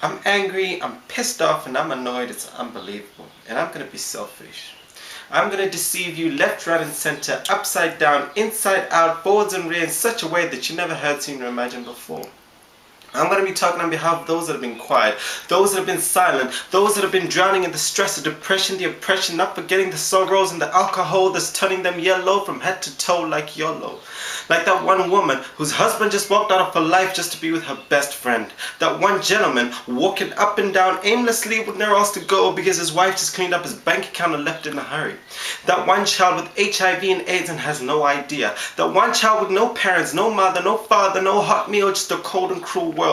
I'm angry, I'm pissed off, and I'm annoyed. It's unbelievable. And I'm going to be selfish. I'm going to deceive you left, right, and center, upside down, inside out, forwards and rear in such a way that you never heard, seen, or imagined before. I'm going to be talking on behalf of those that have been quiet, those that have been silent, those that have been drowning in the stress, the depression, the oppression, not forgetting the sorrows and the alcohol that's turning them yellow from head to toe like YOLO. Like that one woman whose husband just walked out of her life just to be with her best friend. That one gentleman walking up and down aimlessly with nowhere else to go because his wife just cleaned up his bank account and left in a hurry. That one child with HIV and AIDS and has no idea. That one child with no parents, no mother, no father, no hot meal, just a cold and cruel world.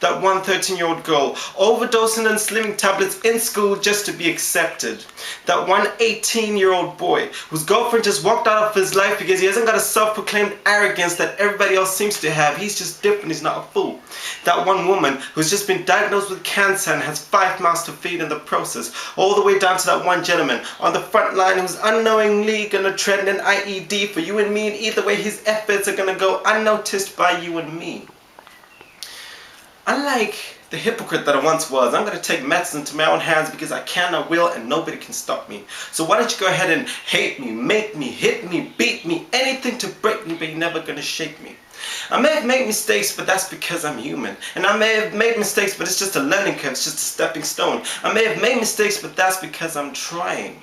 That one 13-year-old girl overdosing on slimming tablets in school just to be accepted. That one 18-year-old boy whose girlfriend just walked out of his life because he hasn't got a self-proclaimed arrogance that everybody else seems to have. He's just different, he's not a fool. That one woman who's just been diagnosed with cancer and has 5 mouths to feed in the process. All the way down to that one gentleman on the front line who's unknowingly gonna tread an IED for you and me, and either way his efforts are gonna go unnoticed by you and me. Unlike the hypocrite that I once was, I'm going to take matters into my own hands because I can, I will, and nobody can stop me. So why don't you go ahead and hate me, make me, hit me, beat me, anything to break me, but you're never going to shake me. I may have made mistakes, but that's because I'm human. And I may have made mistakes, but it's just a learning curve, it's just a stepping stone. I may have made mistakes, but that's because I'm trying.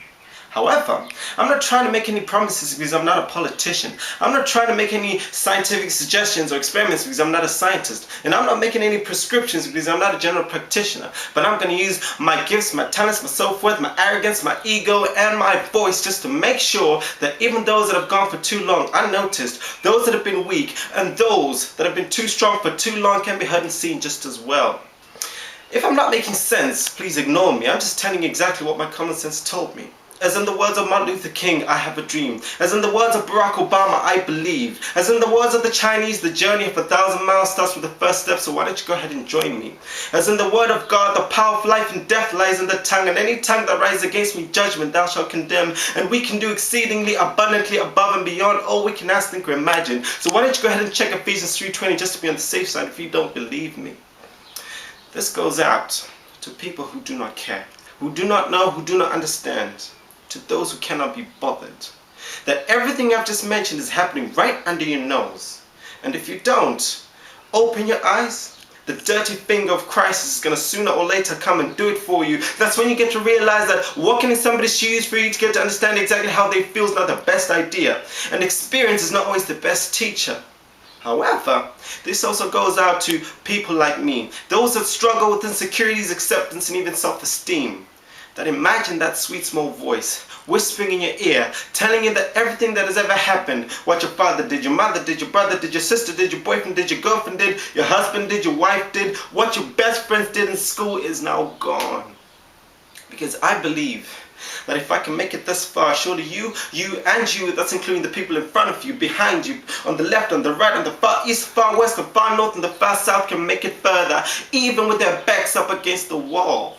However, I'm not trying to make any promises because I'm not a politician. I'm not trying to make any scientific suggestions or experiments because I'm not a scientist. And I'm not making any prescriptions because I'm not a general practitioner. But I'm going to use my gifts, my talents, my self-worth, my arrogance, my ego, and my voice just to make sure that even those that have gone for too long unnoticed, those that have been weak, and those that have been too strong for too long can be heard and seen just as well. If I'm not making sense, please ignore me. I'm just telling you exactly what my common sense told me. As in the words of Martin Luther King, I have a dream. As in the words of Barack Obama, I believe. As in the words of the Chinese, the journey of 1,000 miles starts with the first step, so why don't you go ahead and join me? As in the word of God, the power of life and death lies in the tongue, and any tongue that rises against me, judgment thou shalt condemn. And we can do exceedingly abundantly above and beyond all we can ask, think, or imagine. So why don't you go ahead and check Ephesians 3:20 just to be on the safe side if you don't believe me. This goes out to people who do not care, who do not know, who do not understand. To those who cannot be bothered, that everything I've just mentioned is happening right under your nose. And if you don't open your eyes, the dirty finger of Christ is going to sooner or later come and do it for you. That's when you get to realize that walking in somebody's shoes for you to get to understand exactly how they feel is not the best idea. And experience is not always the best teacher. However, this also goes out to people like me, those that struggle with insecurities, acceptance, and even self-esteem. That imagine that sweet small voice whispering in your ear, telling you that everything that has ever happened, what your father did, your mother did, your brother did, your sister did, your boyfriend did, your girlfriend did, your husband did, your wife did, what your best friends did in school is now gone. Because I believe that if I can make it this far, surely you, that's including the people in front of you, behind you, on the left, on the right, on the far east, far west, the far north, and the far south can make it further, even with their backs up against the wall.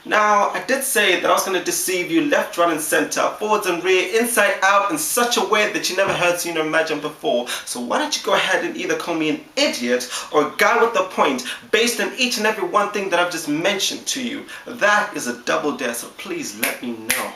Now, I did say that I was going to deceive you left, right, and center, forwards and rear, inside out, in such a way that you never heard, seen, or imagined before. So why don't you go ahead and either call me an idiot or a guy with a point, based on each and every one thing that I've just mentioned to you. That is a double dare, so please let me know.